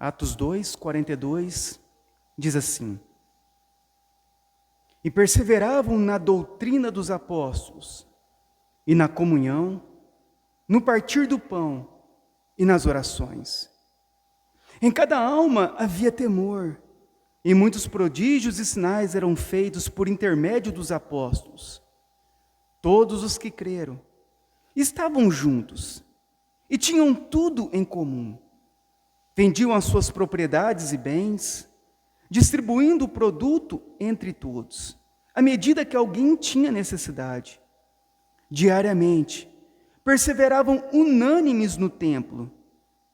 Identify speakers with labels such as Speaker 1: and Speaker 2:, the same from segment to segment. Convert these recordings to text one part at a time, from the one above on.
Speaker 1: Atos 2, 42, diz assim: E perseveravam na doutrina dos apóstolos, e na comunhão, no partir do pão e nas orações. Em cada alma havia temor, e muitos prodígios e sinais eram feitos por intermédio dos apóstolos. Todos os que creram estavam juntos e tinham tudo em comum. Vendiam as suas propriedades e bens, distribuindo o produto entre todos, à medida que alguém tinha necessidade. Diariamente, perseveravam unânimes no templo,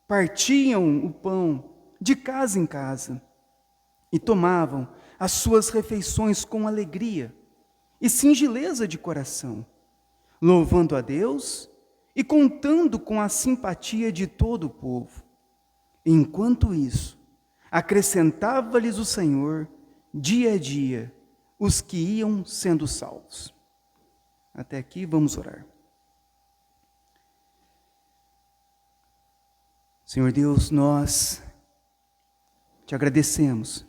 Speaker 1: partiam o pão de casa em casa e tomavam as suas refeições com alegria e singeleza de coração, louvando a Deus e contando com a simpatia de todo o povo. Enquanto isso, acrescentava-lhes o Senhor, dia a dia, os que iam sendo salvos. Até aqui, vamos orar. Senhor Deus, nós te agradecemos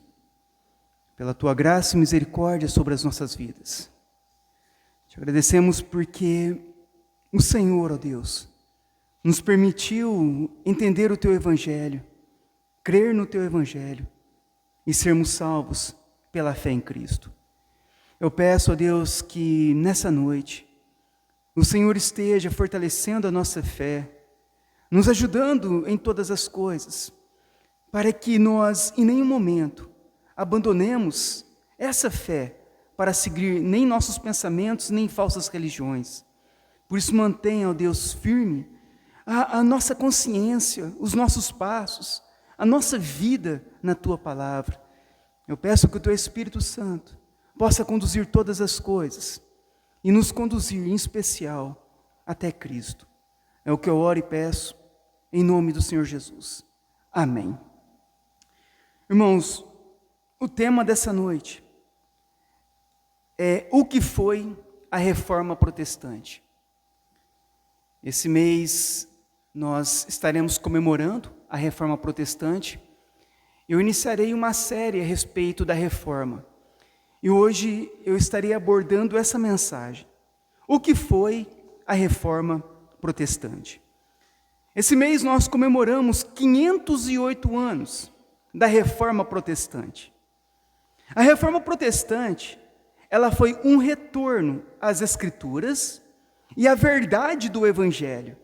Speaker 1: pela tua graça e misericórdia sobre as nossas vidas. Te agradecemos porque o Senhor, ó Deus, nos permitiu entender o teu Evangelho, crer no teu Evangelho e sermos salvos pela fé em Cristo. Eu peço, ó Deus, que nessa noite o Senhor esteja fortalecendo a nossa fé, nos ajudando em todas as coisas, para que nós, em nenhum momento, abandonemos essa fé para seguir nem nossos pensamentos, nem falsas religiões. Por isso, mantenha, ó Deus, firme a nossa consciência, os nossos passos, a nossa vida na Tua Palavra. Eu peço que o Teu Espírito Santo possa conduzir todas as coisas e nos conduzir, em especial, até Cristo. É o que eu oro e peço, em nome do Senhor Jesus. Amém. Irmãos, o tema dessa noite é o que foi a Reforma Protestante. Esse mês nós estaremos comemorando a Reforma Protestante. Eu iniciarei uma série a respeito da Reforma. E hoje eu estarei abordando essa mensagem. O que foi a Reforma Protestante? Esse mês nós comemoramos 508 anos da Reforma Protestante. A Reforma Protestante, ela foi um retorno às Escrituras e à verdade do Evangelho,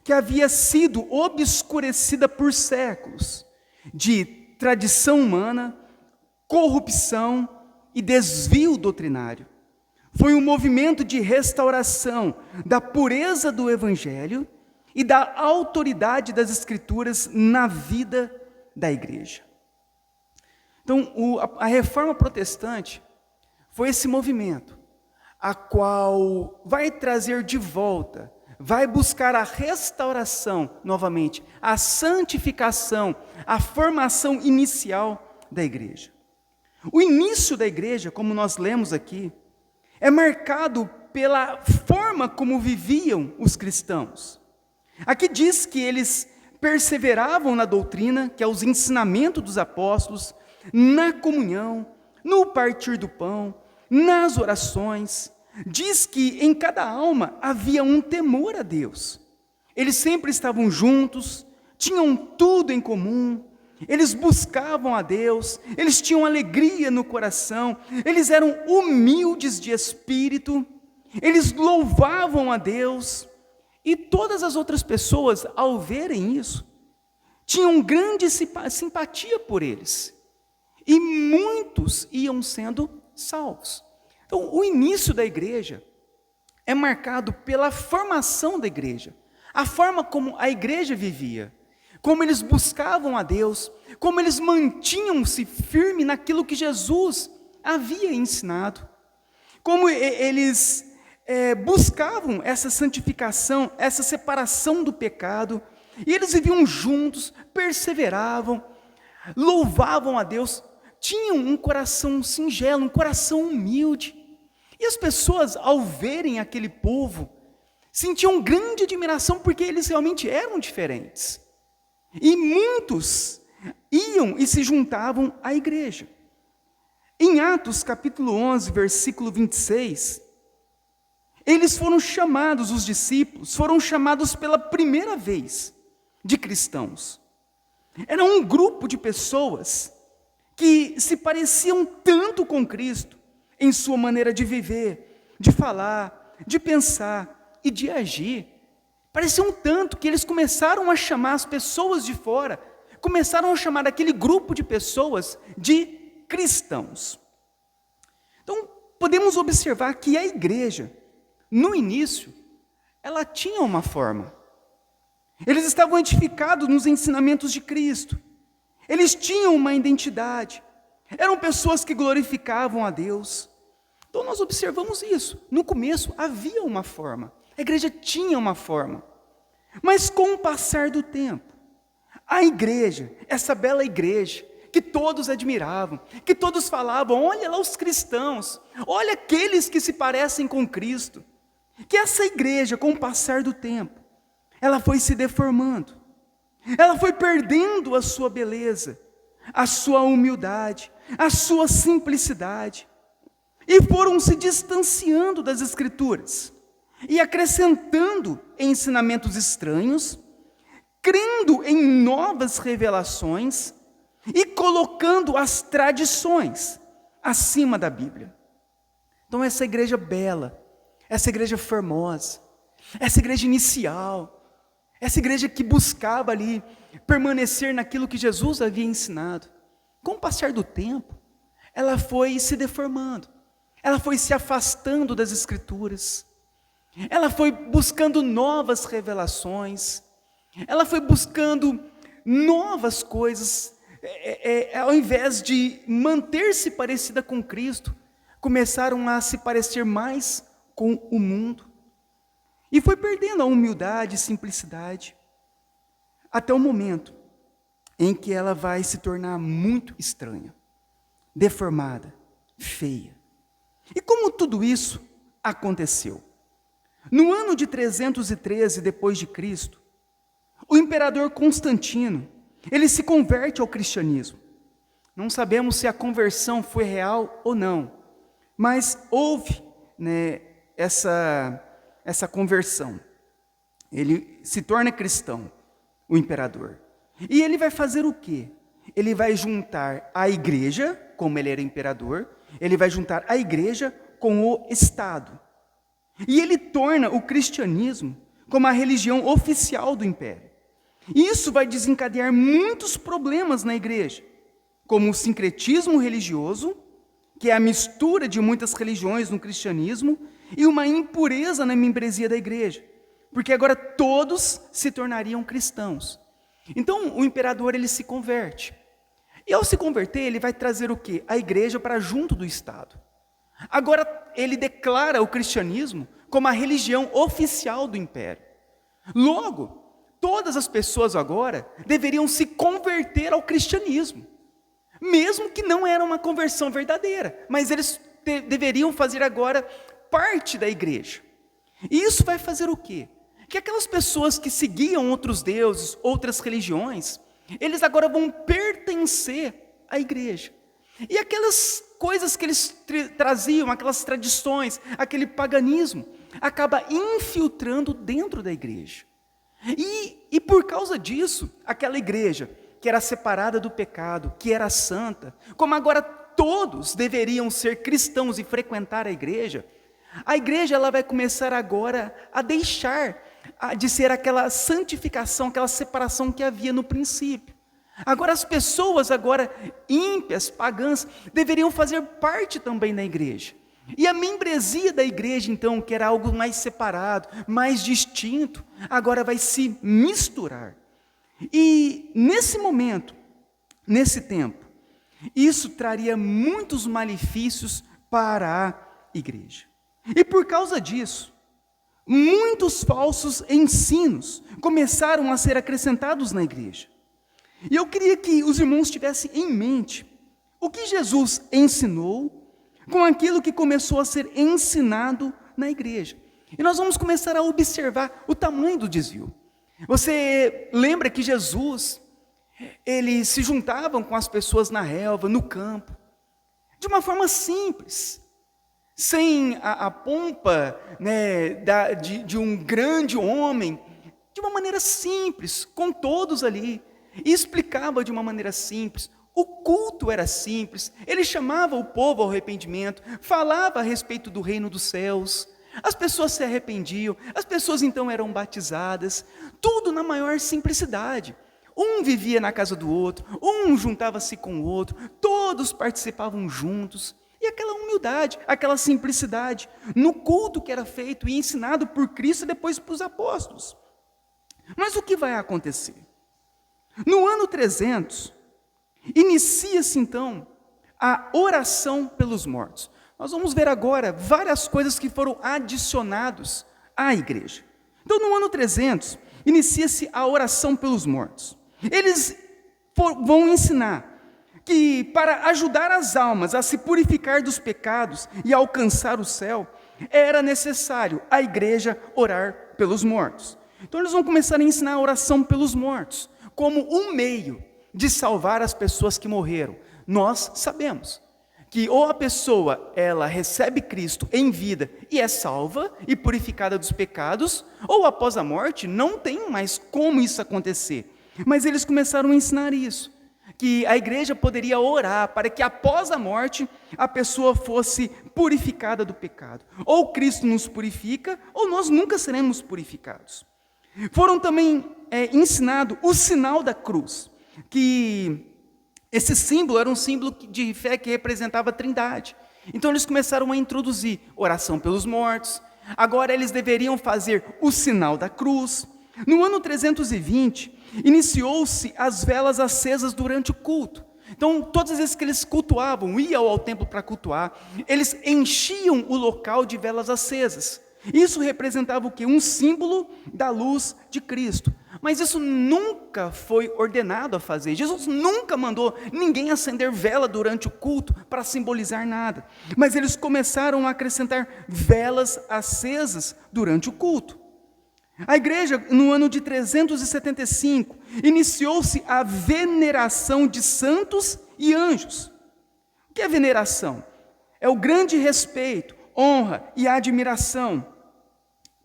Speaker 1: que havia sido obscurecida por séculos de tradição humana, corrupção e desvio doutrinário. Foi um movimento de restauração da pureza do Evangelho e da autoridade das Escrituras na vida da igreja. Então, a Reforma Protestante foi esse movimento, a qual vai trazer de volta, vai buscar a restauração novamente, a santificação, a formação inicial da igreja. O início da igreja, como nós lemos aqui, é marcado pela forma como viviam os cristãos. Aqui diz que eles perseveravam na doutrina, que é os ensinamentos dos apóstolos, na comunhão, no partir do pão, nas orações. Diz que em cada alma havia um temor a Deus. Eles sempre estavam juntos, tinham tudo em comum, eles buscavam a Deus, eles tinham alegria no coração, eles eram humildes de espírito, eles louvavam a Deus, e todas as outras pessoas, ao verem isso, tinham grande simpatia por eles, e muitos iam sendo salvos. Então, o início da igreja é marcado pela formação da igreja, a forma como a igreja vivia, como eles buscavam a Deus, como eles mantinham-se firmes naquilo que Jesus havia ensinado, como eles buscavam essa santificação, essa separação do pecado, e eles viviam juntos, perseveravam, louvavam a Deus, tinham um coração singelo, um coração humilde. E as pessoas, ao verem aquele povo, sentiam grande admiração porque eles realmente eram diferentes. E muitos iam e se juntavam à igreja. Em Atos capítulo 11, versículo 26, eles foram chamados, os discípulos, foram chamados pela primeira vez de cristãos. Era um grupo de pessoas que se pareciam tanto com Cristo em sua maneira de viver, de falar, de pensar e de agir. Pareciam tanto que eles começaram a chamar as pessoas de fora, começaram a chamar aquele grupo de pessoas de cristãos. Então, podemos observar que a igreja, no início, ela tinha uma forma. Eles estavam edificados nos ensinamentos de Cristo. Eles tinham uma identidade. Eram pessoas que glorificavam a Deus. Então nós observamos isso. No começo havia uma forma. A igreja tinha uma forma. Mas com o passar do tempo, a igreja, essa bela igreja, que todos admiravam, que todos falavam, olha lá os cristãos, olha aqueles que se parecem com Cristo, que essa igreja, com o passar do tempo, ela foi se deformando, ela foi perdendo a sua beleza, a sua humildade, a sua simplicidade, e foram se distanciando das Escrituras, e acrescentando ensinamentos estranhos, crendo em novas revelações, e colocando as tradições acima da Bíblia. Então essa igreja bela, essa igreja formosa, essa igreja inicial, essa igreja que buscava ali permanecer naquilo que Jesus havia ensinado, com o passar do tempo, ela foi se deformando, ela foi se afastando das Escrituras, ela foi buscando novas revelações, ela foi buscando novas coisas, ao invés de manter-se parecida com Cristo, começaram a se parecer mais com o mundo. E foi perdendo a humildade e simplicidade, até o momento em que ela vai se tornar muito estranha, deformada, feia. E como tudo isso aconteceu? No ano de 313 depois de Cristo, o imperador Constantino, ele se converte ao cristianismo. Não sabemos se a conversão foi real ou não, mas houve, essa conversão. Ele se torna cristão, o imperador. E ele vai fazer o quê? Ele vai juntar a igreja, como ele era imperador, ele vai juntar a igreja com o Estado. E ele torna o cristianismo como a religião oficial do império. Isso vai desencadear muitos problemas na igreja, como o sincretismo religioso, que é a mistura de muitas religiões no cristianismo, e uma impureza na membresia da igreja, porque agora todos se tornariam cristãos. Então o imperador ele se converte, e ao se converter ele vai trazer o quê? A igreja para junto do Estado. Agora ele declara o cristianismo como a religião oficial do império. Logo, todas as pessoas agora deveriam se converter ao cristianismo, mesmo que não era uma conversão verdadeira, mas eles deveriam fazer agora parte da igreja. E isso vai fazer o quê? Que aquelas pessoas que seguiam outros deuses, outras religiões, eles agora vão pertencer à igreja. E aquelas coisas que eles traziam, aquelas tradições, aquele paganismo, acaba infiltrando dentro da igreja. E por causa disso, aquela igreja que era separada do pecado, que era santa, como agora todos deveriam ser cristãos e frequentar a igreja ela vai começar agora a deixar de ser aquela santificação, aquela separação que havia no princípio. Agora as pessoas agora ímpias, pagãs, deveriam fazer parte também da igreja. E a membresia da igreja, então, que era algo mais separado, mais distinto, agora vai se misturar. E nesse momento, nesse tempo, isso traria muitos malefícios para a igreja. E por causa disso, muitos falsos ensinos começaram a ser acrescentados na igreja. E eu queria que os irmãos tivessem em mente o que Jesus ensinou com aquilo que começou a ser ensinado na igreja. E nós vamos começar a observar o tamanho do desvio. Você lembra que Jesus, Eles se juntavam com as pessoas na relva, no campo, de uma forma simples, sem a pompa, né, de um grande homem, de uma maneira simples, com todos ali, e explicava de uma maneira simples. O culto era simples, ele chamava o povo ao arrependimento, falava a respeito do reino dos céus, as pessoas se arrependiam, as pessoas então eram batizadas, tudo na maior simplicidade. Um vivia na casa do outro, um juntava-se com o outro, todos participavam juntos. E aquela humildade, aquela simplicidade, no culto que era feito e ensinado por Cristo e depois para os apóstolos. Mas o que vai acontecer? No ano 300, inicia-se então a oração pelos mortos. Nós vamos ver agora várias coisas que foram adicionadas à igreja. Então, no ano 300, inicia-se a oração pelos mortos. Eles vão ensinar que para ajudar as almas a se purificar dos pecados e alcançar o céu, era necessário a igreja orar pelos mortos. Então eles vão começar a ensinar a oração pelos mortos, como um meio de salvar as pessoas que morreram. Nós sabemos que ou a pessoa, ela recebe Cristo em vida e é salva e purificada dos pecados, ou após a morte não tem mais como isso acontecer. Mas eles começaram a ensinar isso, que a igreja poderia orar para que após a morte a pessoa fosse purificada do pecado. Ou Cristo nos purifica, ou nós nunca seremos purificados. Foram também ensinado o sinal da cruz, que esse símbolo era um símbolo de fé que representava a Trindade. Então eles começaram a introduzir oração pelos mortos, agora eles deveriam fazer o sinal da cruz. No ano 320, iniciou-se as velas acesas durante o culto. Então, todas as vezes que eles cultuavam, iam ao templo para cultuar, eles enchiam o local de velas acesas. Isso representava o quê? Um símbolo da luz de Cristo. Mas isso nunca foi ordenado a fazer. Jesus nunca mandou ninguém acender vela durante o culto para simbolizar nada. Mas eles começaram a acrescentar velas acesas durante o culto. A igreja, no ano de 375, iniciou-se a veneração de santos e anjos. O que é veneração? É o grande respeito, honra e admiração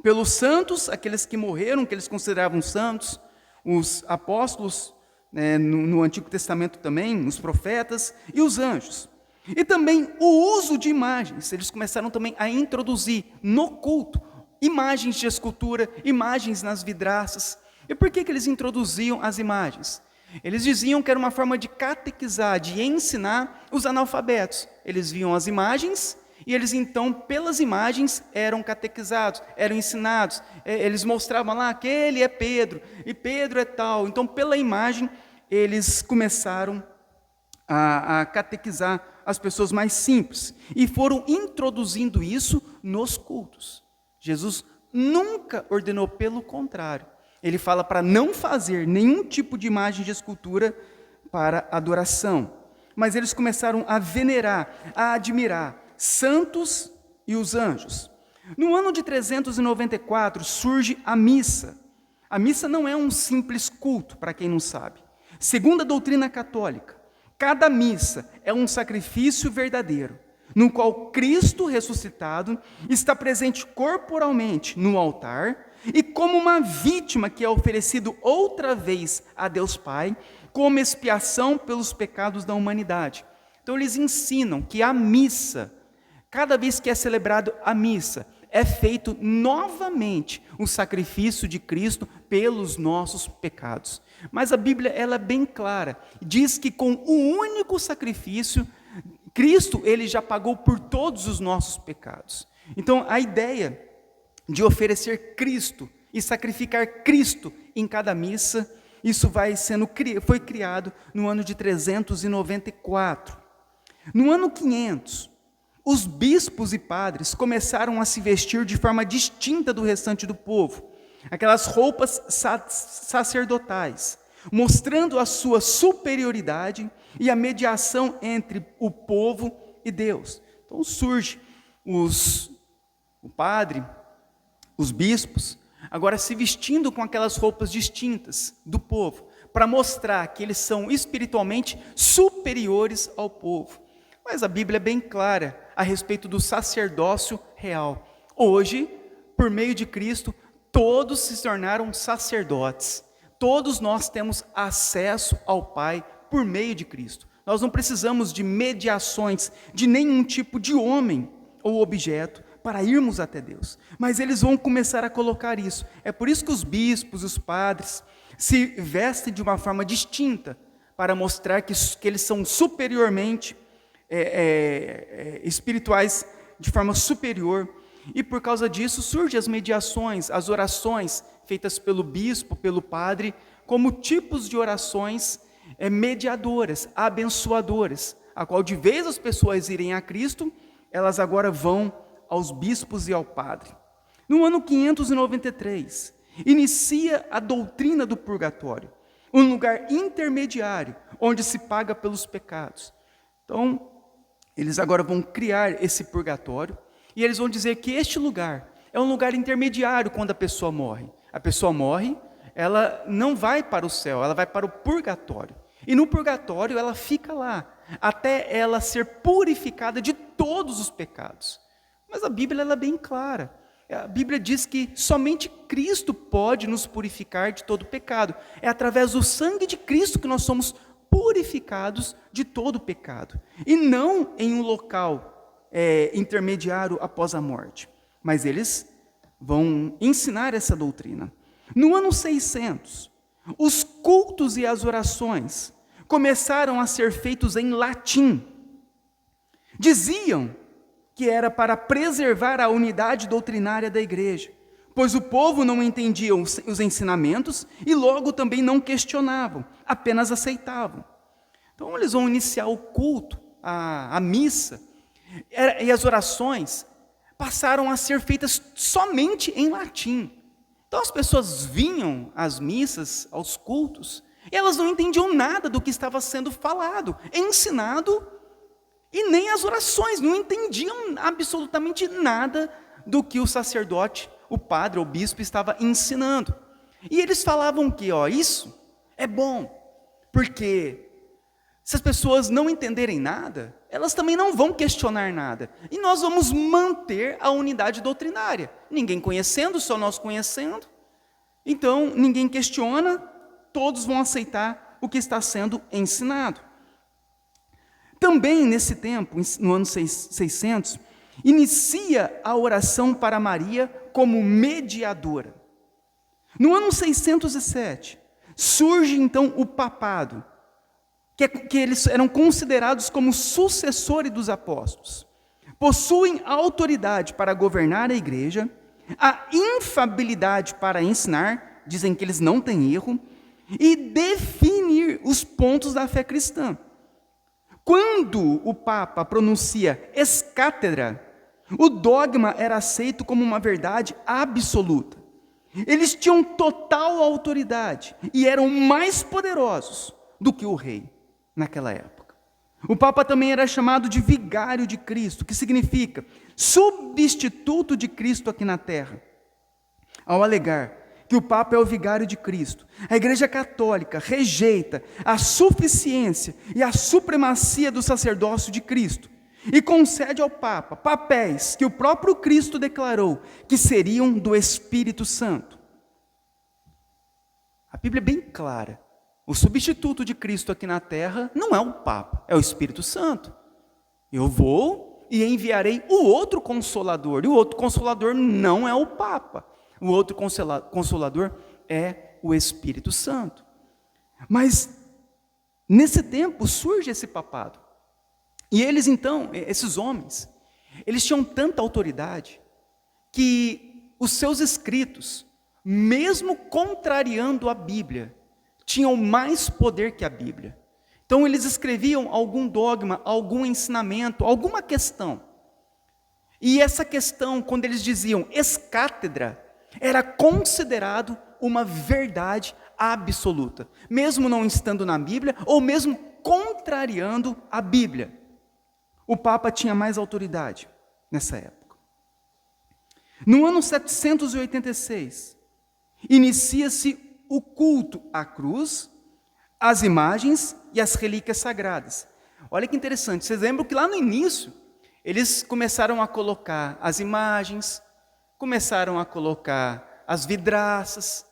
Speaker 1: pelos santos, aqueles que morreram, que eles consideravam santos, os apóstolos, no Antigo Testamento também, os profetas e os anjos. E também o uso de imagens, eles começaram também a introduzir no culto imagens de escultura, imagens nas vidraças. E por que eles introduziam as imagens? Eles diziam que era uma forma de catequizar, de ensinar os analfabetos. Eles viam as imagens e eles então, pelas imagens, eram catequizados, eram ensinados. Eles mostravam lá, aquele é Pedro, e Pedro é tal. Então, pela imagem, eles começaram a catequizar as pessoas mais simples. E foram introduzindo isso nos cultos. Jesus nunca ordenou, pelo contrário. Ele fala para não fazer nenhum tipo de imagem de escultura para adoração. Mas eles começaram a venerar, a admirar santos e os anjos. No ano de 394 surge a missa. A missa não é um simples culto, para quem não sabe. Segundo a doutrina católica, cada missa é um sacrifício verdadeiro, no qual Cristo ressuscitado está presente corporalmente no altar e como uma vítima que é oferecido outra vez a Deus Pai, como expiação pelos pecados da humanidade. Então eles ensinam que a missa, cada vez que é celebrado a missa, é feito novamente o sacrifício de Cristo pelos nossos pecados. Mas a Bíblia ela é bem clara, diz que com o único sacrifício, Cristo, ele já pagou por todos os nossos pecados. Então, a ideia de oferecer Cristo e sacrificar Cristo em cada missa, isso foi criado no ano de 394. No ano 500, os bispos e padres começaram a se vestir de forma distinta do restante do povo, aquelas roupas sacerdotais, mostrando a sua superioridade e a mediação entre o povo e Deus. Então surge o padre, os bispos, agora se vestindo com aquelas roupas distintas do povo, para mostrar que eles são espiritualmente superiores ao povo. Mas a Bíblia é bem clara a respeito do sacerdócio real. Hoje, por meio de Cristo, todos se tornaram sacerdotes. Todos nós temos acesso ao Pai por meio de Cristo. Nós não precisamos de mediações de nenhum tipo de homem ou objeto para irmos até Deus. Mas eles vão começar a colocar isso. É por isso que os bispos, os padres, se vestem de uma forma distinta, para mostrar que eles são superiormente espirituais, de forma superior. E por causa disso surgem as mediações, as orações feitas pelo bispo, pelo padre, como tipos de orações mediadoras, abençoadoras, a qual de vez as pessoas irem a Cristo, elas agora vão aos bispos e ao padre. No ano 593, inicia a doutrina do purgatório, um lugar intermediário, onde se paga pelos pecados. Então, eles agora vão criar esse purgatório, e eles vão dizer que este lugar é um lugar intermediário quando a pessoa morre. A pessoa morre, ela não vai para o céu, ela vai para o purgatório. E no purgatório ela fica lá, até ela ser purificada de todos os pecados. Mas a Bíblia ela é bem clara. A Bíblia diz que somente Cristo pode nos purificar de todo pecado. É através do sangue de Cristo que nós somos purificados de todo pecado. E não em um local intermediário após a morte. Mas eles vão ensinar essa doutrina. No ano 600, os cultos e as orações começaram a ser feitos em latim. Diziam que era para preservar a unidade doutrinária da igreja, pois o povo não entendia os ensinamentos e logo também não questionavam, apenas aceitavam. Então eles vão iniciar o culto, a missa, e as orações passaram a ser feitas somente em latim. Então as pessoas vinham às missas, aos cultos, e elas não entendiam nada do que estava sendo falado, ensinado, e nem as orações, não entendiam absolutamente nada do que o sacerdote, o padre, o bispo estava ensinando. E eles falavam que, isso é bom, porque se as pessoas não entenderem nada, elas também não vão questionar nada. E nós vamos manter a unidade doutrinária. Ninguém conhecendo, só nós conhecendo. Então, ninguém questiona, todos vão aceitar o que está sendo ensinado. Também nesse tempo, no ano 600, inicia a oração para Maria como mediadora. No ano 607, surge então o papado, que eles eram considerados como sucessores dos apóstolos. Possuem a autoridade para governar a igreja, a infabilidade para ensinar, dizem que eles não têm erro, e definir os pontos da fé cristã. Quando o Papa pronuncia ex-cátedra, o dogma era aceito como uma verdade absoluta. Eles tinham total autoridade e eram mais poderosos do que o rei naquela época. O Papa também era chamado de vigário de Cristo, que significa substituto de Cristo aqui na terra. Ao alegar que o Papa é o vigário de Cristo, a Igreja Católica rejeita a suficiência e a supremacia do sacerdócio de Cristo e concede ao Papa papéis que o próprio Cristo declarou que seriam do Espírito Santo. A Bíblia é bem clara. O substituto de Cristo aqui na terra não é o Papa, é o Espírito Santo. Eu vou e enviarei o outro Consolador, e o outro Consolador não é o Papa. O outro Consolador é o Espírito Santo. Mas, nesse tempo, surge esse papado. E eles então, esses homens, eles tinham tanta autoridade que os seus escritos, mesmo contrariando a Bíblia, tinham mais poder que a Bíblia. Então eles escreviam algum dogma, algum ensinamento, alguma questão. E essa questão, quando eles diziam ex-cátedra, era considerado uma verdade absoluta, mesmo não estando na Bíblia, ou mesmo contrariando a Bíblia. O Papa tinha mais autoridade nessa época. No ano 786, inicia-se o culto à cruz as imagens e as relíquias sagradas. Olha que interessante, vocês lembram que lá no início, eles começaram a colocar as imagens, começaram a colocar as vidraças,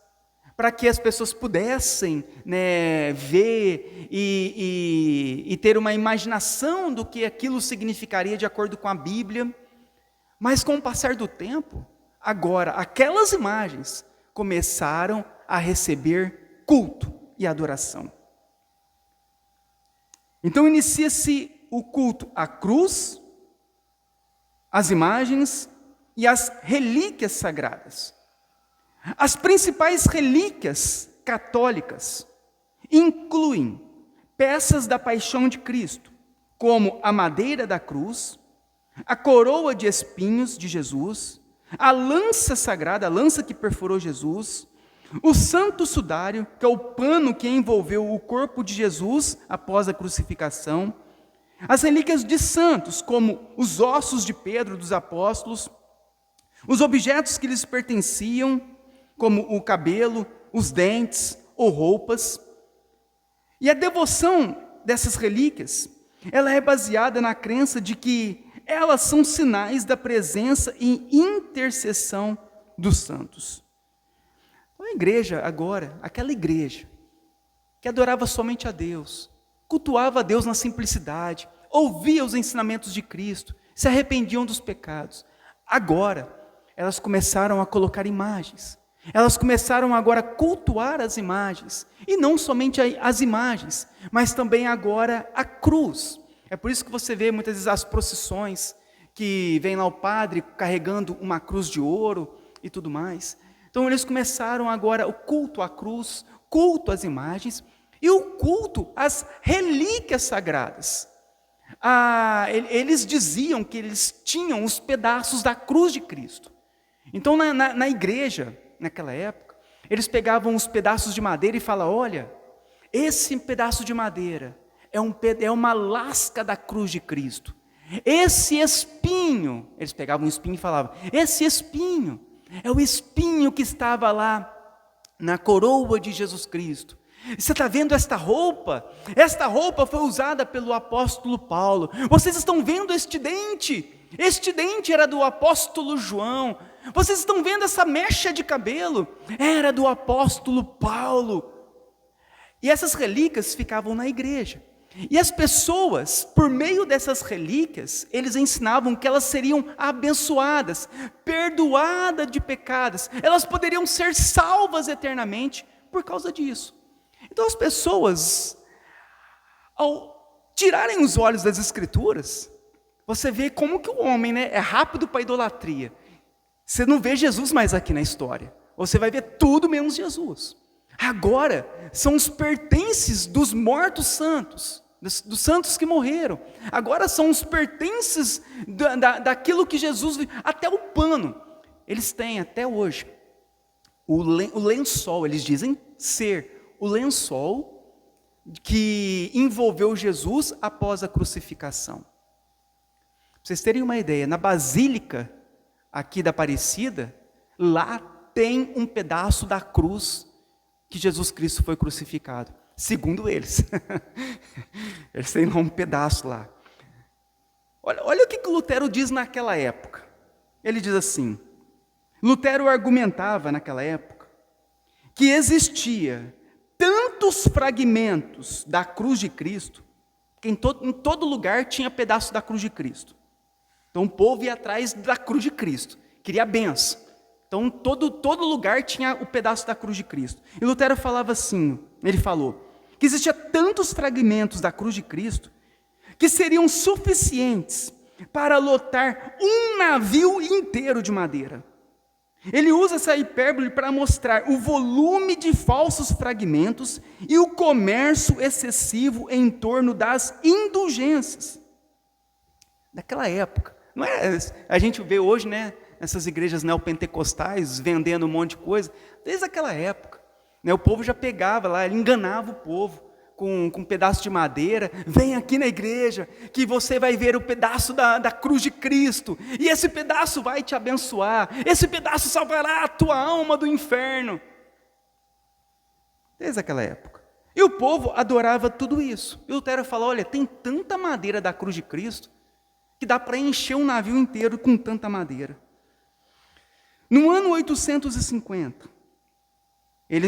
Speaker 1: para que as pessoas pudessem, ver e ter uma imaginação do que aquilo significaria de acordo com a Bíblia. Mas com o passar do tempo, agora aquelas imagens começaram a receber culto e adoração. Então inicia-se o culto à cruz, às imagens e às relíquias sagradas. As principais relíquias católicas incluem peças da paixão de Cristo, como a madeira da cruz, a coroa de espinhos de Jesus, a lança sagrada, a lança que perfurou Jesus, o santo sudário, que é o pano que envolveu o corpo de Jesus após a crucificação, as relíquias de santos, como os ossos de Pedro, dos apóstolos, os objetos que lhes pertenciam, como o cabelo, os dentes ou roupas. E a devoção dessas relíquias, ela é baseada na crença de que elas são sinais da presença e intercessão dos santos. Então, a igreja agora, aquela igreja que adorava somente a Deus, cultuava a Deus na simplicidade, ouvia os ensinamentos de Cristo, se arrependiam dos pecados. Agora, elas começaram a colocar imagens. Elas começaram agora a cultuar as imagens. E não somente as imagens, mas também agora a cruz. É por isso que você vê muitas vezes as procissões, que vem lá o padre carregando uma cruz de ouro e tudo mais. Então eles começaram agora o culto à cruz, culto às imagens e o culto às relíquias sagradas. Eles diziam que eles tinham os pedaços da cruz de Cristo. Então na igreja, naquela época, eles pegavam os pedaços de madeira e falavam: olha, esse pedaço de madeira é uma lasca da cruz de Cristo. Esse espinho, eles pegavam um espinho e falavam: esse espinho é o espinho que estava lá na coroa de Jesus Cristo. Você está vendo esta roupa? Esta roupa foi usada pelo apóstolo Paulo. Vocês estão vendo este dente? Este dente era do apóstolo João. Vocês estão vendo essa mecha de cabelo? Era do apóstolo Paulo. E essas relíquias ficavam na igreja. E as pessoas, por meio dessas relíquias, eles ensinavam que elas seriam abençoadas, perdoadas de pecados. Elas poderiam ser salvas eternamente por causa disso. Então as pessoas, ao tirarem os olhos das Escrituras, você vê como que o homem é rápido para a idolatria. Você não vê Jesus mais aqui na história. Você vai ver tudo menos Jesus. Agora, são os pertences dos mortos santos, dos santos que morreram. Agora são os pertences daquilo que Jesus, até o pano. Eles têm até hoje o lençol, eles dizem ser o lençol que envolveu Jesus após a crucificação. Para vocês terem uma ideia, na Basílica aqui da Aparecida, lá tem um pedaço da cruz que Jesus Cristo foi crucificado, segundo eles. Eles têm um pedaço lá. Olha o que Lutero diz naquela época. Ele diz assim: Lutero argumentava naquela época que existia tantos fragmentos da cruz de Cristo, que em todo lugar tinha pedaço da cruz de Cristo. Então o povo ia atrás da cruz de Cristo, queria a benção. Então todo lugar tinha o pedaço da cruz de Cristo. E Lutero falava assim, ele falou, que existia tantos fragmentos da cruz de Cristo, que seriam suficientes para lotar um navio inteiro de madeira. Ele usa essa hipérbole para mostrar o volume de falsos fragmentos e o comércio excessivo em torno das indulgências daquela época. Não é, a gente vê hoje, essas igrejas neopentecostais vendendo um monte de coisa, desde aquela época. O povo já pegava lá, ele enganava o povo com um pedaço de madeira. Vem aqui na igreja que você vai ver o pedaço da cruz de Cristo, e esse pedaço vai te abençoar, esse pedaço salvará a tua alma do inferno. Desde aquela época. E o povo adorava tudo isso. E Lutero fala, olha, tem tanta madeira da cruz de Cristo, que dá para encher um navio inteiro com tanta madeira. No ano 850,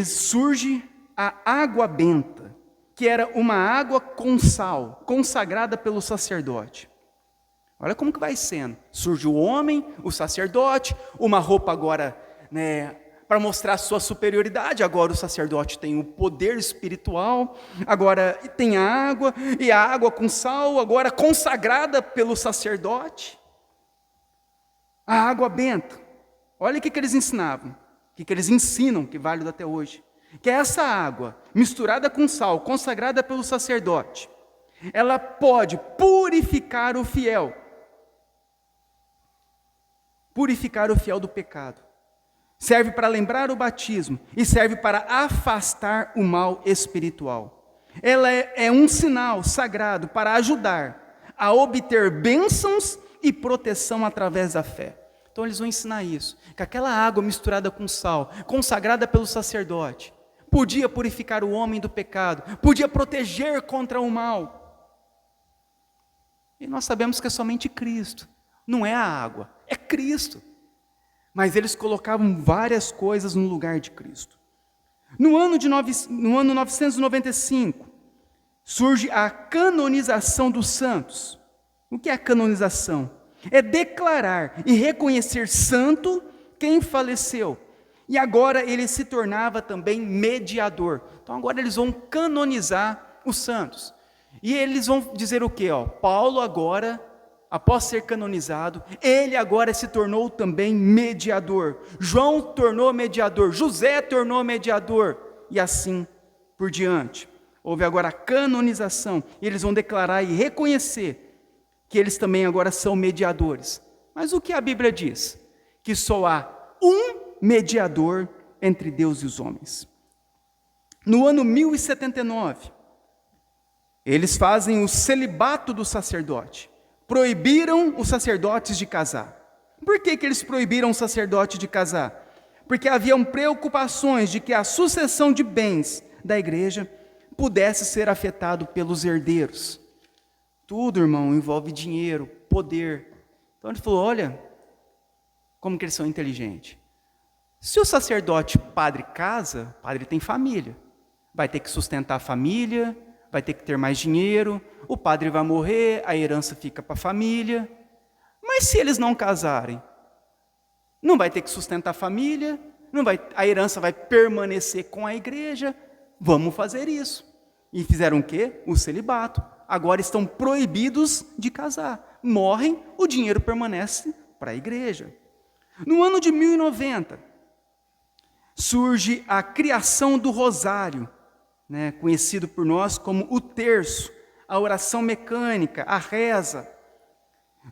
Speaker 1: surge a água benta, que era uma água com sal, consagrada pelo sacerdote. Olha como que vai sendo. Surge o homem, o sacerdote, uma roupa agora, para mostrar sua superioridade. Agora o sacerdote tem o poder espiritual, agora tem a água, e a água com sal, agora consagrada pelo sacerdote. A água benta. Olha o que eles ensinavam, o que eles ensinam, que é válido até hoje. Que essa água, misturada com sal, consagrada pelo sacerdote, ela pode purificar o fiel. Purificar o fiel do pecado. Serve para lembrar o batismo e serve para afastar o mal espiritual. Ela é um sinal sagrado para ajudar a obter bênçãos e proteção através da fé. Então eles vão ensinar isso, que aquela água misturada com sal, consagrada pelo sacerdote, podia purificar o homem do pecado, podia proteger contra o mal. E nós sabemos que é somente Cristo, não é a água, é Cristo. Mas eles colocavam várias coisas no lugar de Cristo. No ano 995, surge a canonização dos santos. O que é a canonização? É declarar e reconhecer santo quem faleceu. E agora ele se tornava também mediador. Então agora eles vão canonizar os santos. E eles vão dizer o quê? Paulo agora, após ser canonizado, ele agora se tornou também mediador. João tornou mediador, José tornou mediador, e assim por diante. Houve agora a canonização, e eles vão declarar e reconhecer que eles também agora são mediadores. Mas o que a Bíblia diz? Que só há um mediador entre Deus e os homens. No ano 1079, eles fazem o celibato do sacerdote. Proibiram os sacerdotes de casar. Por que eles proibiram o sacerdote de casar? Porque haviam preocupações de que a sucessão de bens da igreja pudesse ser afetado pelos herdeiros. Tudo, irmão, envolve dinheiro, poder. Então ele falou, olha, como que eles são inteligentes. Se o sacerdote padre casa, o padre tem família. Vai ter que sustentar a família, vai ter que ter mais dinheiro, o padre vai morrer, a herança fica para a família. Mas se eles não casarem, não vai ter que sustentar a família, a herança vai permanecer com a igreja. Vamos fazer isso. E fizeram o quê? O celibato. Agora estão proibidos de casar. Morrem, o dinheiro permanece para a igreja. No ano de 1090, surge a criação do rosário, conhecido por nós como o terço, a oração mecânica, a reza.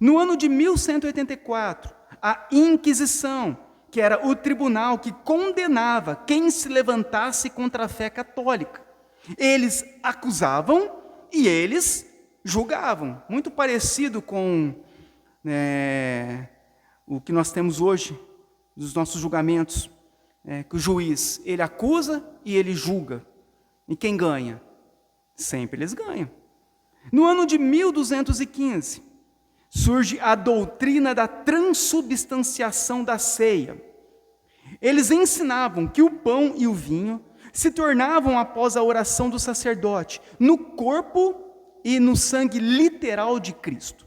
Speaker 1: No ano de 1184, a Inquisição, que era o tribunal que condenava quem se levantasse contra a fé católica. Eles acusavam e eles julgavam, muito parecido com o que nós temos hoje, dos nossos julgamentos, que o juiz, ele acusa e ele julga. E quem ganha? Sempre eles ganham. No ano de 1215, surge a doutrina da transubstanciação da ceia. Eles ensinavam que o pão e o vinho se tornavam, após a oração do sacerdote, no corpo e no sangue literal de Cristo.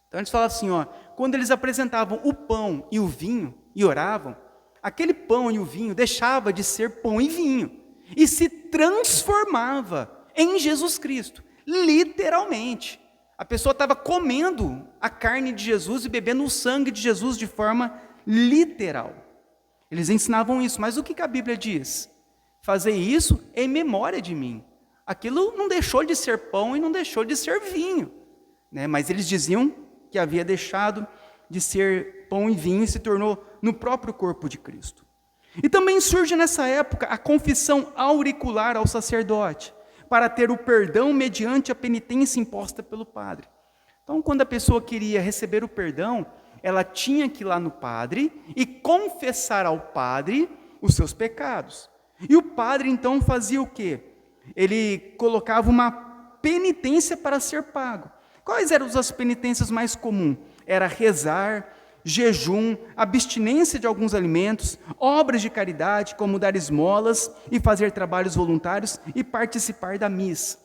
Speaker 1: Então eles falavam assim, quando eles apresentavam o pão e o vinho e oravam, aquele pão e o vinho deixava de ser pão e vinho e se transformava em Jesus Cristo, literalmente. A pessoa estava comendo a carne de Jesus e bebendo o sangue de Jesus de forma literal. Eles ensinavam isso, mas o que a Bíblia diz? Fazer isso em memória de mim. Aquilo não deixou de ser pão e não deixou de ser vinho, mas eles diziam que havia deixado de ser pão e vinho e se tornou no próprio corpo de Cristo. E também surge nessa época a confissão auricular ao sacerdote, para ter o perdão mediante a penitência imposta pelo padre. Então, quando a pessoa queria receber o perdão, ela tinha que ir lá no padre e confessar ao padre os seus pecados. E o padre, então, fazia o quê? ele colocava uma penitência para ser pago. Quais eram as penitências mais comuns? Era rezar, jejum, abstinência de alguns alimentos, obras de caridade, como dar esmolas e fazer trabalhos voluntários e participar da missa.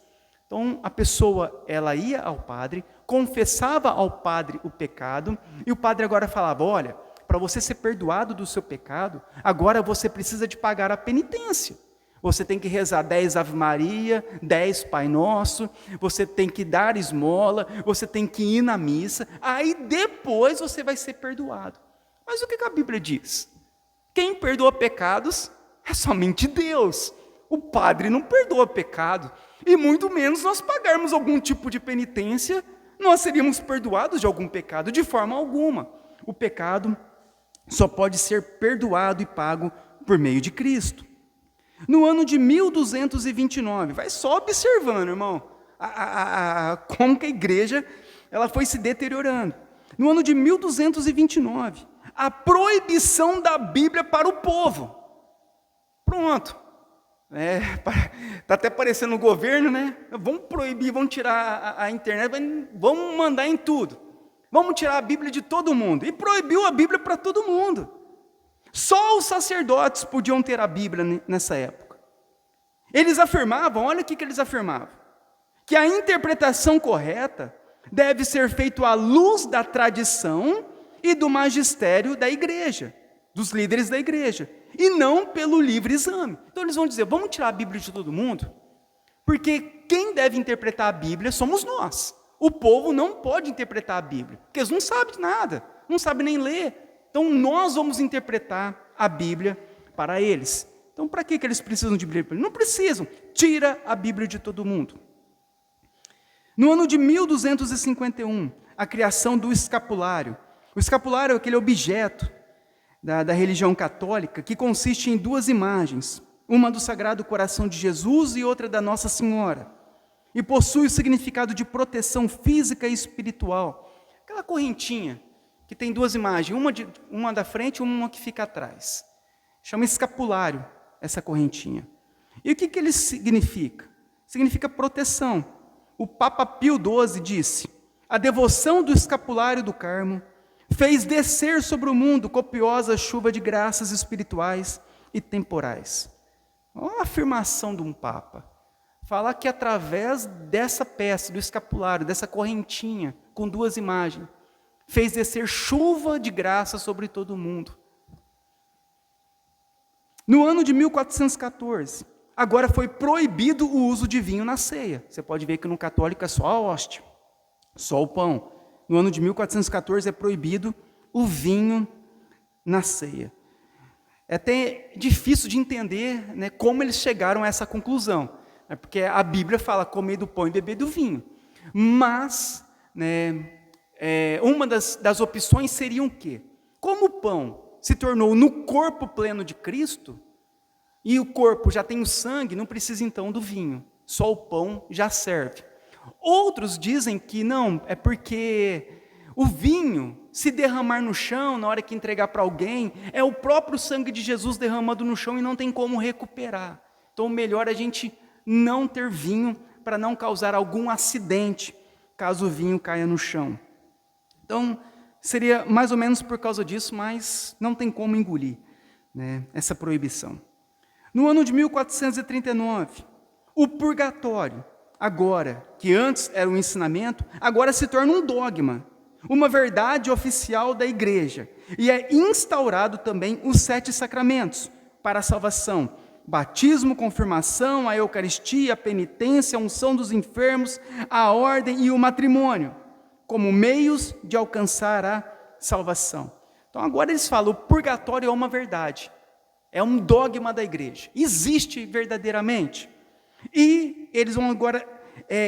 Speaker 1: Então, a pessoa, ela ia ao padre, confessava ao padre o pecado, e o padre agora falava, olha, para você ser perdoado do seu pecado, agora você precisa de pagar a penitência. Você tem que rezar 10 Ave Maria, 10 Pai Nosso, você tem que dar esmola, você tem que ir na missa, aí depois você vai ser perdoado. Mas o que a Bíblia diz? Quem perdoa pecados é somente Deus. O padre não perdoa pecado, e muito menos nós pagarmos algum tipo de penitência, nós seríamos perdoados de algum pecado, de forma alguma. O pecado só pode ser perdoado e pago por meio de Cristo. No ano de 1229, vai só observando, irmão, como que a igreja ela foi se deteriorando. No ano de 1229, a proibição da Bíblia para o povo. Pronto. Está até parecendo o governo, né? Vamos proibir, vamos tirar a internet, vamos mandar em tudo. Vamos tirar a Bíblia de todo mundo. E proibiu a Bíblia para todo mundo. Só os sacerdotes podiam ter a Bíblia nessa época. Eles afirmavam, olha o que eles afirmavam, que a interpretação correta deve ser feita à luz da tradição e do magistério da igreja, dos líderes da igreja, e não pelo livre exame. Então eles vão dizer, vamos tirar a Bíblia de todo mundo, porque quem deve interpretar a Bíblia somos nós. O povo não pode interpretar a Bíblia, porque eles não sabem nada, não sabem nem ler. Então, nós vamos interpretar a Bíblia para eles. Então, para que eles precisam de Bíblia? Não precisam. Tira a Bíblia de todo mundo. No ano de 1251, a criação do escapulário. O escapulário é aquele objeto da religião católica que consiste em 2 imagens. Uma do Sagrado Coração de Jesus e outra da Nossa Senhora. E possui o significado de proteção física e espiritual. Aquela correntinha que tem 2 imagens, uma da frente e uma que fica atrás. Chama escapulário, essa correntinha. E o que ele significa? Significa proteção. O Papa Pio XII disse, a devoção do escapulário do Carmo fez descer sobre o mundo copiosa chuva de graças espirituais e temporais. Olha a afirmação de um Papa. Falar que através dessa peça, do escapulário, dessa correntinha, com 2 imagens, fez descer chuva de graça sobre todo o mundo. No ano de 1414, agora foi proibido o uso de vinho na ceia. Você pode ver que no católico é só a hóstia, só o pão. No ano de 1414 é proibido o vinho na ceia. É até difícil de entender, né, como eles chegaram a essa conclusão. Né, porque a Bíblia fala comer do pão e beber do vinho. Mas, né, uma das opções seria o quê? Como o pão se tornou no corpo pleno de Cristo, e o corpo já tem o sangue, não precisa então do vinho, só o pão já serve. Outros dizem que não, é porque o vinho, se derramar no chão, na hora que entregar para alguém, é o próprio sangue de Jesus derramado no chão e não tem como recuperar. Então, melhor a gente não ter vinho para não causar algum acidente, caso o vinho caia no chão. Então, seria mais ou menos por causa disso, mas não tem como engolir, né, essa proibição. No ano de 1439, o purgatório, agora, que antes era um ensinamento, agora se torna um dogma, uma verdade oficial da igreja. E é instaurado também os 7 sacramentos para a salvação: batismo, confirmação, a eucaristia, a penitência, a unção dos enfermos, a ordem e o matrimônio, como meios de alcançar a salvação. Então agora eles falam, o purgatório é uma verdade, é um dogma da igreja, existe verdadeiramente. E eles vão agora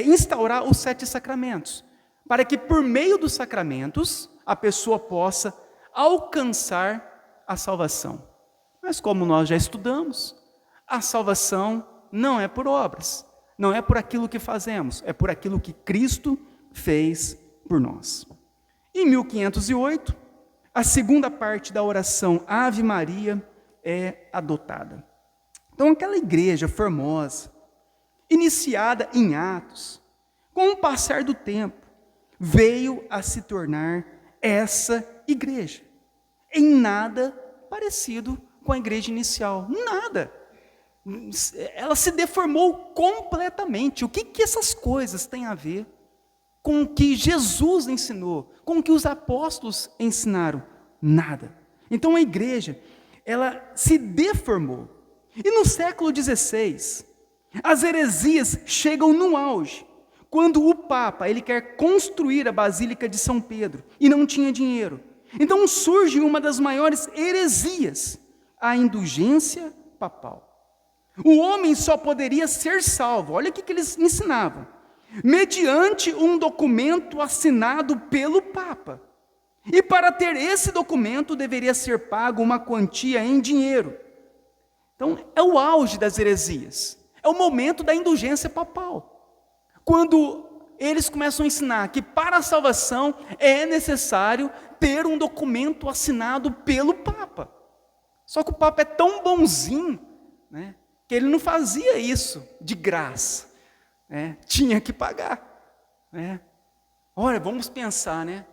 Speaker 1: instaurar os 7 sacramentos, para que por meio dos sacramentos a pessoa possa alcançar a salvação. Mas como nós já estudamos, a salvação não é por obras, não é por aquilo que fazemos, é por aquilo que Cristo fez por nós. Em 1508, a segunda parte da oração Ave Maria é adotada. Então aquela igreja formosa, iniciada em Atos, com o passar do tempo, veio a se tornar essa igreja. Em nada parecido com a igreja inicial. Nada. Ela se deformou completamente. O que essas coisas têm a ver com o que Jesus ensinou, com o que os apóstolos ensinaram? Nada. Então a igreja, ela se deformou. E no século XVI, as heresias chegam no auge, quando o Papa ele quer construir a Basílica de São Pedro e não tinha dinheiro. Então surge uma das maiores heresias, a indulgência papal. O homem só poderia ser salvo, olha o que eles ensinavam, mediante um documento assinado pelo Papa. E para ter esse documento deveria ser pago uma quantia em dinheiro. Então é o auge das heresias, é o momento da indulgência papal. Quando eles começam a ensinar que para a salvação é necessário ter um documento assinado pelo Papa. Só que o Papa é tão bonzinho, né, que ele não fazia isso de graça, né, tinha que pagar. Né. Olha, vamos pensar, né?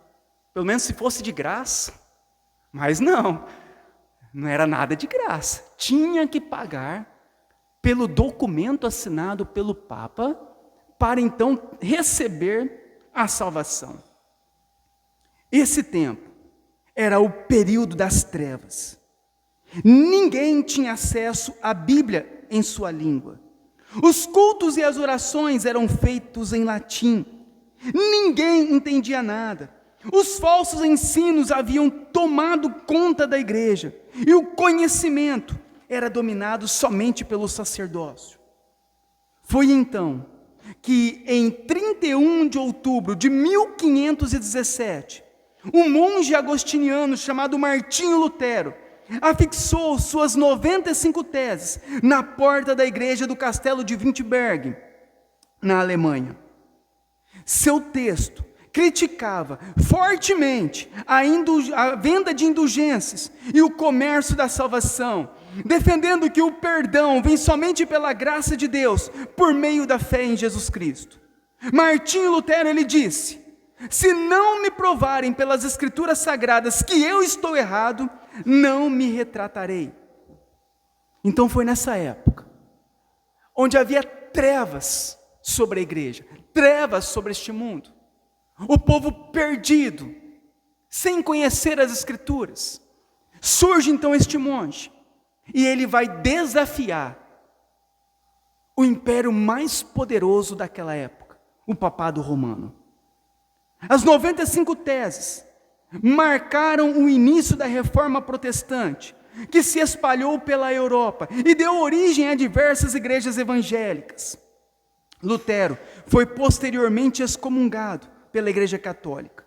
Speaker 1: Pelo menos se fosse de graça, mas não era nada de graça. Tinha que pagar pelo documento assinado pelo Papa, para então receber a salvação. Esse tempo era o período das trevas. Ninguém tinha acesso à Bíblia em sua língua. Os cultos e as orações eram feitos em latim. Ninguém entendia nada. Os falsos ensinos haviam tomado conta da igreja, e o conhecimento era dominado somente pelo sacerdócio. Foi então que em 31 de outubro de 1517, um monge agostiniano chamado Martinho Lutero afixou suas 95 teses na porta da igreja do castelo de Wittenberg, na Alemanha. Seu texto criticava fortemente a venda de indulgências e o comércio da salvação, defendendo que o perdão vem somente pela graça de Deus, por meio da fé em Jesus Cristo. Martinho Lutero, ele disse: se não me provarem pelas escrituras sagradas que eu estou errado, não me retratarei. Então foi nessa época, onde havia trevas sobre a igreja, trevas sobre este mundo, o povo perdido, sem conhecer as escrituras. Surge então este monge, e ele vai desafiar o império mais poderoso daquela época, o papado romano. As 95 teses marcaram o início da reforma protestante, que se espalhou pela Europa e deu origem a diversas igrejas evangélicas. Lutero foi posteriormente excomungado pela Igreja Católica.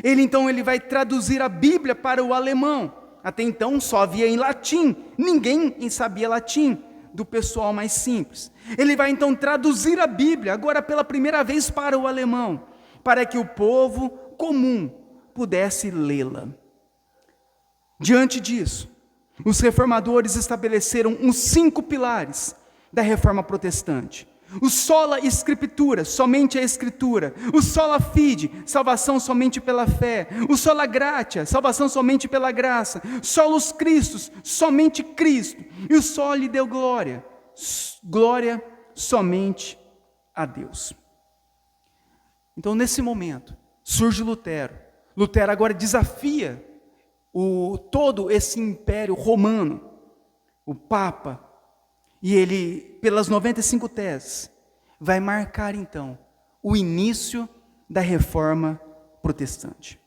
Speaker 1: Ele vai traduzir a Bíblia para o alemão. Até então só havia em latim, ninguém sabia latim, do pessoal mais simples. Ele vai então traduzir a Bíblia, agora pela primeira vez para o alemão, para que o povo comum pudesse lê-la. Diante disso, os reformadores estabeleceram os 5 pilares da reforma protestante. O sola scriptura, somente a escritura. O sola fide, salvação somente pela fé. O sola gratia, salvação somente pela graça. Solus Christus, somente Cristo. E o soli deu glória, glória somente a Deus. Então nesse momento, surge Lutero. Lutero agora desafia todo esse império romano, o Papa, e ele, pelas 95 teses, vai marcar então o início da reforma protestante.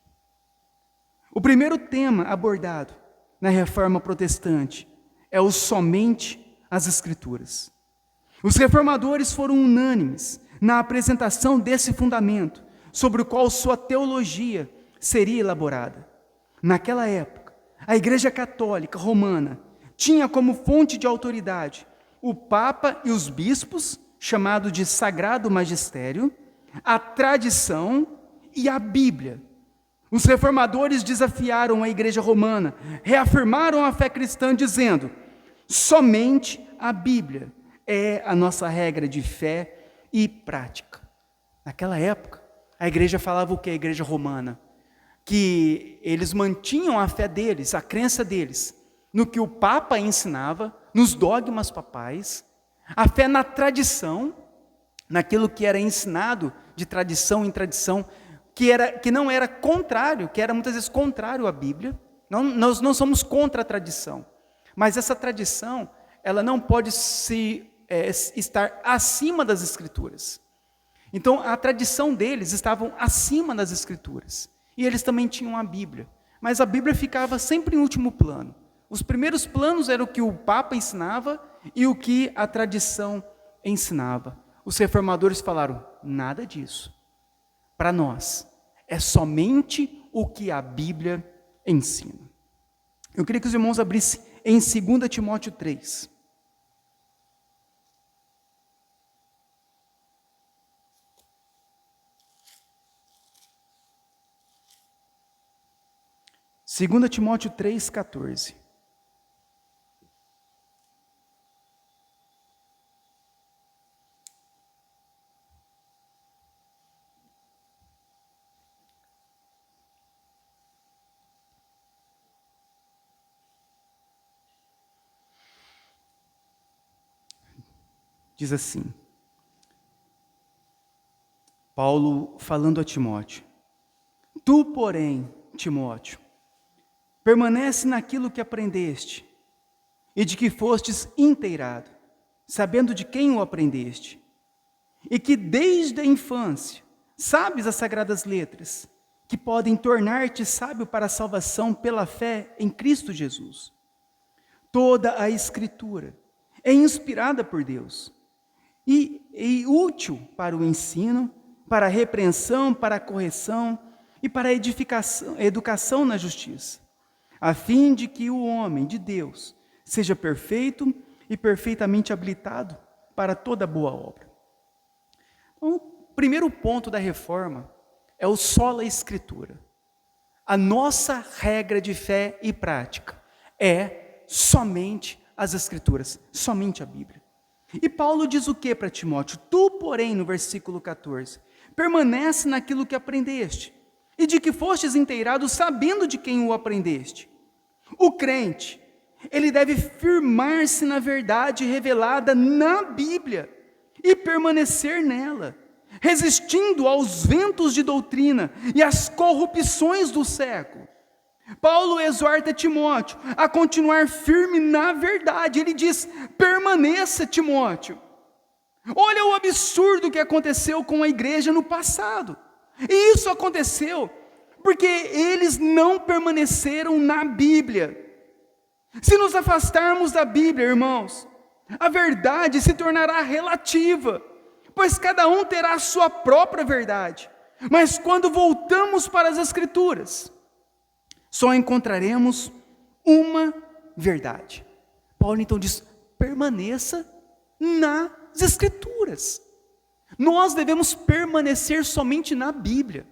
Speaker 1: O primeiro tema abordado na reforma protestante é o somente as Escrituras. Os reformadores foram unânimes na apresentação desse fundamento, sobre o qual sua teologia seria elaborada. Naquela época, a Igreja Católica Romana tinha como fonte de autoridade o Papa e os bispos, chamado de Sagrado Magistério, a tradição e a Bíblia. Os reformadores desafiaram a Igreja Romana, reafirmaram a fé cristã dizendo: somente a Bíblia é a nossa regra de fé e prática. Naquela época, a igreja falava o que? A igreja romana? Que eles mantinham a fé deles, a crença deles, no que o Papa ensinava, nos dogmas papais, a fé na tradição, naquilo que era ensinado de tradição em tradição, que não era contrário, que era muitas vezes contrário à Bíblia. Nós não somos contra a tradição, mas essa tradição, ela não pode estar acima das Escrituras. Então, a tradição deles estava acima das Escrituras. E eles também tinham a Bíblia. Mas a Bíblia ficava sempre em último plano. Os primeiros planos eram o que o Papa ensinava e o que a tradição ensinava. Os reformadores falaram, nada disso. Para nós, é somente o que a Bíblia ensina. Eu queria que os irmãos abrissem em 2 Timóteo 3. Segunda Timóteo 3,14. Diz assim, Paulo falando a Timóteo, tu, porém, Timóteo, permanece naquilo que aprendeste e de que fostes inteirado, sabendo de quem o aprendeste, e que desde a infância sabes as sagradas letras, que podem tornar-te sábio para a salvação pela fé em Cristo Jesus. Toda a Escritura é inspirada por Deus e útil para o ensino, para a repreensão, para a correção e para a educação na justiça, a fim de que o homem de Deus seja perfeito e perfeitamente habilitado para toda boa obra. Então, o primeiro ponto da reforma é o sola Escritura. A nossa regra de fé e prática é somente as Escrituras, somente a Bíblia. E Paulo diz o que para Timóteo? Tu, porém, no versículo 14, permanece naquilo que aprendeste, e de que fostes inteirado, sabendo de quem o aprendeste. O crente, ele deve firmar-se na verdade revelada na Bíblia e permanecer nela, resistindo aos ventos de doutrina e às corrupções do século. Paulo exorta Timóteo a continuar firme na verdade. Ele diz, permaneça, Timóteo. Olha o absurdo que aconteceu com a igreja no passado. E isso aconteceu porque eles não permaneceram na Bíblia. Se nos afastarmos da Bíblia, irmãos, a verdade se tornará relativa, pois cada um terá a sua própria verdade. Mas quando voltamos para as Escrituras, só encontraremos uma verdade. Paulo então diz, permaneça nas Escrituras. Nós devemos permanecer somente na Bíblia.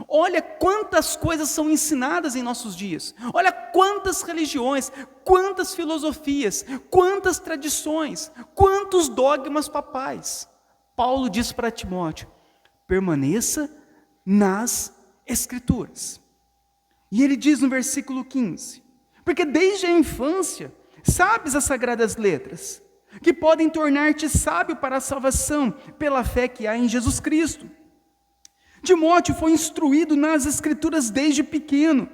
Speaker 1: Olha quantas coisas são ensinadas em nossos dias. Olha quantas religiões, quantas filosofias, quantas tradições, quantos dogmas papais. Paulo diz para Timóteo, permaneça nas Escrituras. E ele diz no versículo 15, porque desde a infância sabes as sagradas letras, que podem tornar-te sábio para a salvação pela fé que há em Jesus Cristo. Timóteo foi instruído nas Escrituras desde pequeno.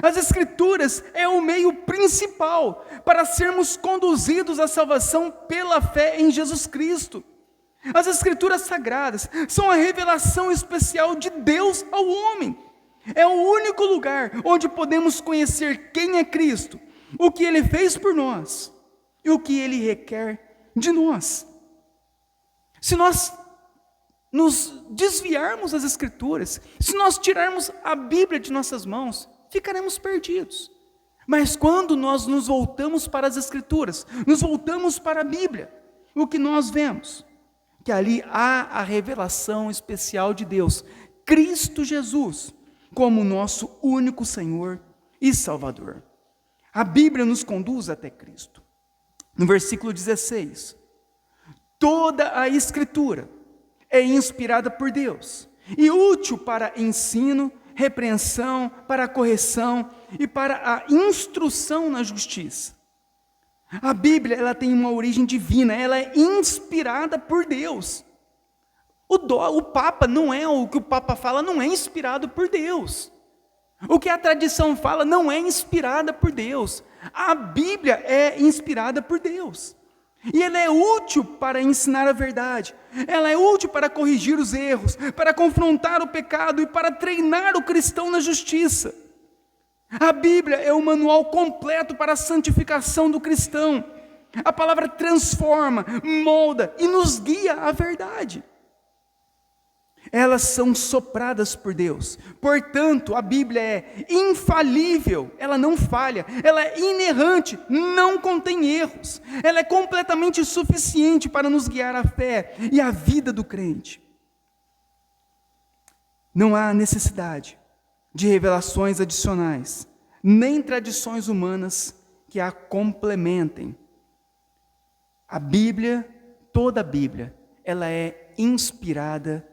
Speaker 1: As Escrituras é o meio principal para sermos conduzidos à salvação pela fé em Jesus Cristo. As Escrituras sagradas são a revelação especial de Deus ao homem. É o único lugar onde podemos conhecer quem é Cristo, o que Ele fez por nós e o que Ele requer de nós. Se nós nos desviarmos das Escrituras, se nós tirarmos a Bíblia de nossas mãos, ficaremos perdidos. Mas quando nós nos voltamos para as Escrituras, nos voltamos para a Bíblia, o que nós vemos? Que ali há a revelação especial de Deus, Cristo Jesus, como nosso único Senhor e Salvador. A Bíblia nos conduz até Cristo. No versículo 16, Toda a Escritura é inspirada por Deus e útil para ensino, repreensão, para a correção e para a instrução na justiça. A Bíblia, ela tem uma origem divina, ela é inspirada por Deus. O Papa não é, o que o Papa fala não é inspirado por Deus. O que a tradição fala não é inspirada por Deus. A Bíblia é inspirada por Deus. E ela é útil para ensinar a verdade. Ela é útil para corrigir os erros, para confrontar o pecado e para treinar o cristão na justiça. A Bíblia é o manual completo para a santificação do cristão. A palavra transforma, molda e nos guia à verdade. Elas são sopradas por Deus. Portanto, a Bíblia é infalível, ela não falha, ela é inerrante, não contém erros. Ela é completamente suficiente para nos guiar à fé e à vida do crente. Não há necessidade de revelações adicionais, nem tradições humanas que a complementem. A Bíblia, toda a Bíblia, ela é inspirada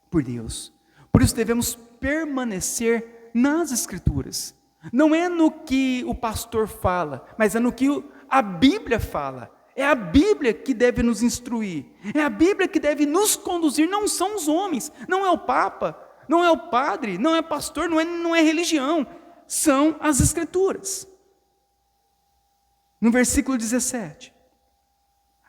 Speaker 1: por Deus. Por isso devemos permanecer nas Escrituras. Não é no que o pastor fala, mas é no que a Bíblia fala. É a Bíblia que deve nos instruir. É a Bíblia que deve nos conduzir. Não são os homens, não é o Papa, não é o padre, não é pastor, não é religião. São as Escrituras. No versículo 17.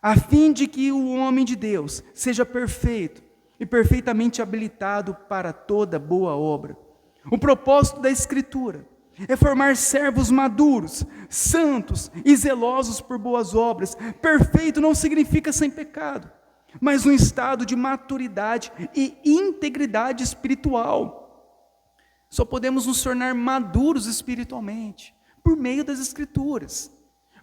Speaker 1: A fim de que o homem de Deus seja perfeito e perfeitamente habilitado para toda boa obra. O propósito da Escritura é formar servos maduros, santos e zelosos por boas obras. Perfeito não significa sem pecado, mas um estado de maturidade e integridade espiritual. Só podemos nos tornar maduros espiritualmente por meio das Escrituras,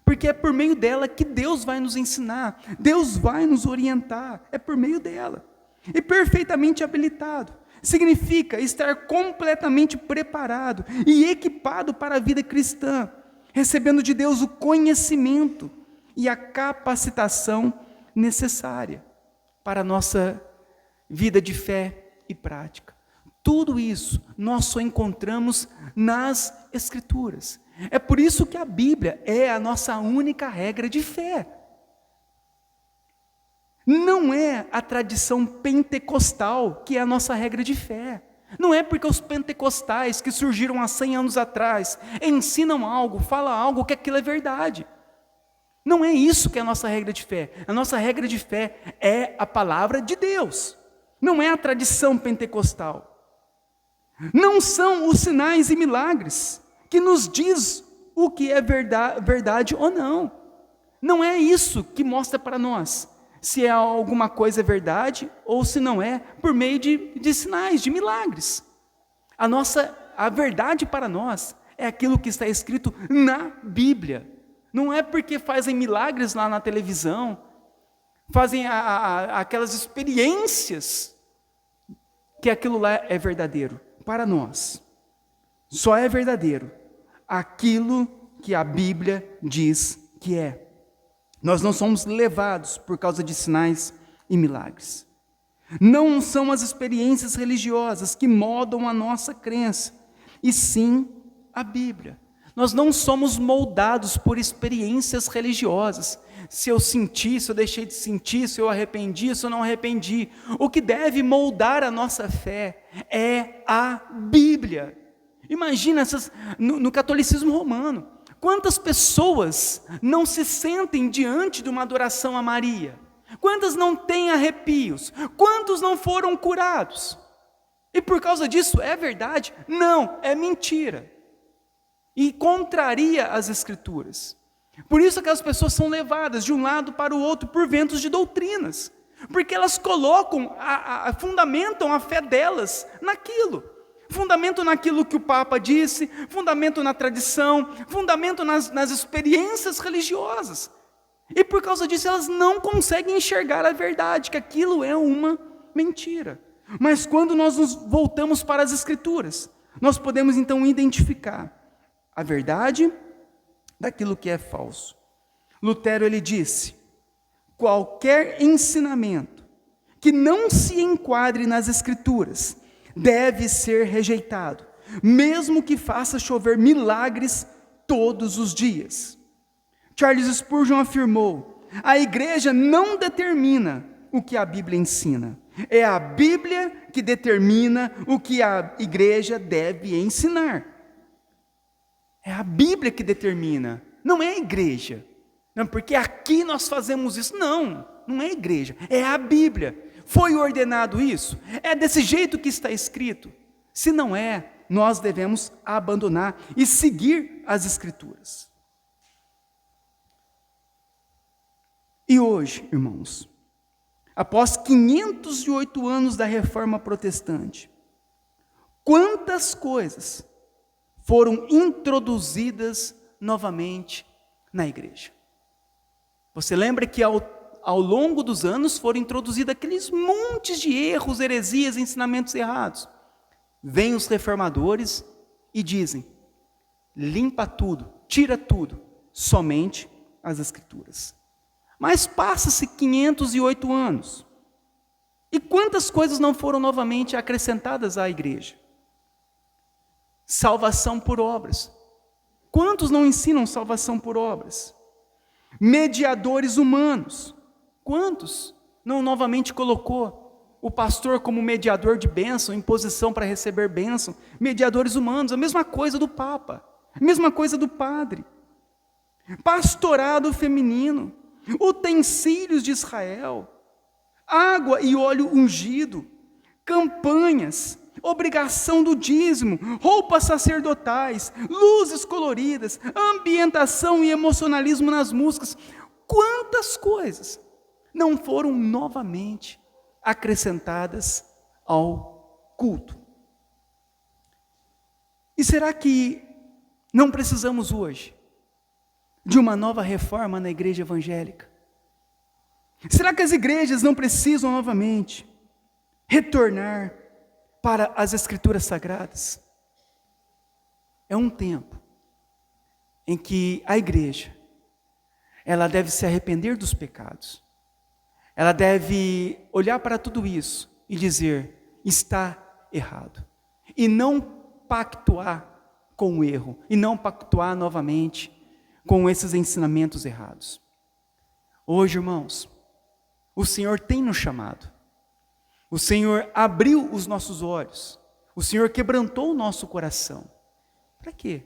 Speaker 1: porque é por meio dela que Deus vai nos ensinar, Deus vai nos orientar, é por meio dela. E perfeitamente habilitado significa estar completamente preparado e equipado para a vida cristã, recebendo de Deus o conhecimento e a capacitação necessária para a nossa vida de fé e prática. Tudo isso nós só encontramos nas Escrituras. É por isso que a Bíblia é a nossa única regra de fé. Não é a tradição pentecostal que é a nossa regra de fé. Não é porque os pentecostais que surgiram há 100 anos atrás ensinam algo, falam algo que aquilo é verdade. Não é isso que é a nossa regra de fé. A nossa regra de fé é a palavra de Deus. Não é a tradição pentecostal. Não são os sinais e milagres que nos diz o que é verdade ou não. Não é isso que mostra para nós se é alguma coisa verdade ou se não é, por meio de sinais, de milagres. A verdade para nós é aquilo que está escrito na Bíblia. Não é porque fazem milagres lá na televisão, fazem aquelas experiências, que aquilo lá é verdadeiro. Para nós, só é verdadeiro aquilo que a Bíblia diz que é. Nós não somos levados por causa de sinais e milagres. Não são as experiências religiosas que moldam a nossa crença, e sim a Bíblia. Nós não somos moldados por experiências religiosas. Se eu senti, se eu deixei de sentir, se eu arrependi, se eu não arrependi. O que deve moldar a nossa fé é a Bíblia. Imagina no catolicismo romano. Quantas pessoas não se sentem diante de uma adoração a Maria? Quantas não têm arrepios? Quantos não foram curados? E por causa disso, é verdade? Não, é mentira. E contraria as Escrituras. Por isso aquelas pessoas são levadas de um lado para o outro por ventos de doutrinas. Porque elas colocam, fundamentam a fé delas naquilo. Fundamento naquilo que o Papa disse, fundamento na tradição, fundamento nas experiências religiosas. E por causa disso elas não conseguem enxergar a verdade, que aquilo é uma mentira. Mas quando nós nos voltamos para as Escrituras, nós podemos então identificar a verdade daquilo que é falso. Lutero, ele disse: qualquer ensinamento que não se enquadre nas Escrituras deve ser rejeitado, mesmo que faça chover milagres todos os dias. Charles Spurgeon afirmou: a igreja não determina o que a Bíblia ensina, é a Bíblia que determina o que a igreja deve ensinar. É a Bíblia que determina, não é a igreja. Não, porque aqui nós fazemos isso. Não, não é a igreja, é a Bíblia. Foi ordenado isso? É desse jeito que está escrito? Se não é, nós devemos abandonar e seguir as Escrituras. E hoje, irmãos, após 508 anos da Reforma Protestante, quantas coisas foram introduzidas novamente na igreja? Você lembra que ao longo dos anos foram introduzidos aqueles montes de erros, heresias, ensinamentos errados. Vêm os reformadores e dizem: limpa tudo, tira tudo, somente as Escrituras. Mas passa-se 508 anos. E quantas coisas não foram novamente acrescentadas à igreja? Salvação por obras. Quantos não ensinam salvação por obras? Mediadores humanos. Quantos não novamente colocou o pastor como mediador de bênção, em posição para receber bênção? Mediadores humanos, a mesma coisa do Papa, a mesma coisa do padre. Pastorado feminino, utensílios de Israel, água e óleo ungido, campanhas, obrigação do dízimo, roupas sacerdotais, luzes coloridas, ambientação e emocionalismo nas músicas. Quantas coisas não foram novamente acrescentadas ao culto? E será que não precisamos hoje de uma nova reforma na igreja evangélica? Será que as igrejas não precisam novamente retornar para as Escrituras Sagradas? É um tempo em que a igreja, ela deve se arrepender dos pecados. Ela deve olhar para tudo isso e dizer: está errado. E não pactuar com o erro, e não pactuar novamente com esses ensinamentos errados. Hoje, irmãos, o Senhor tem nos chamado. O Senhor abriu os nossos olhos. O Senhor quebrantou o nosso coração. Para quê?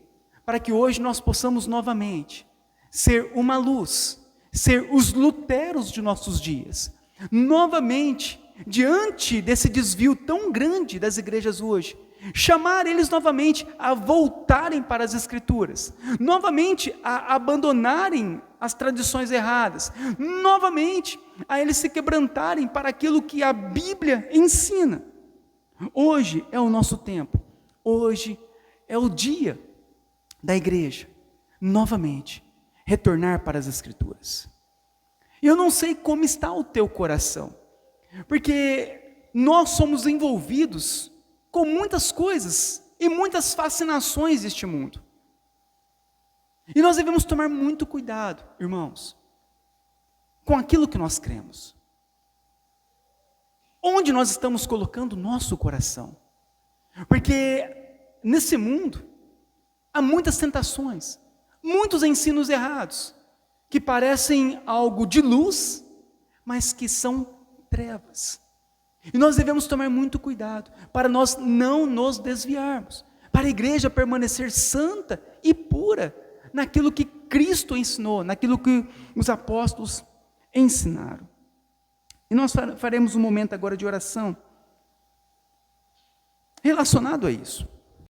Speaker 1: Para que hoje nós possamos novamente ser uma luz, ser os luteros de nossos dias. Novamente, diante desse desvio tão grande das igrejas hoje, chamar eles novamente a voltarem para as Escrituras, novamente a abandonarem as tradições erradas, novamente a eles se quebrantarem para aquilo que a Bíblia ensina. Hoje é o nosso tempo, hoje é o dia da igreja, novamente, retornar para as Escrituras. Eu não sei como está o teu coração, porque nós somos envolvidos com muitas coisas e muitas fascinações deste mundo. E nós devemos tomar muito cuidado, irmãos, com aquilo que nós cremos. Onde nós estamos colocando o nosso coração? Porque nesse mundo há muitas tentações, muitos ensinos errados, que parecem algo de luz, mas que são trevas. E nós devemos tomar muito cuidado, para nós não nos desviarmos, para a igreja permanecer santa e pura, naquilo que Cristo ensinou, naquilo que os apóstolos ensinaram. E nós faremos um momento agora de oração, relacionado a isso.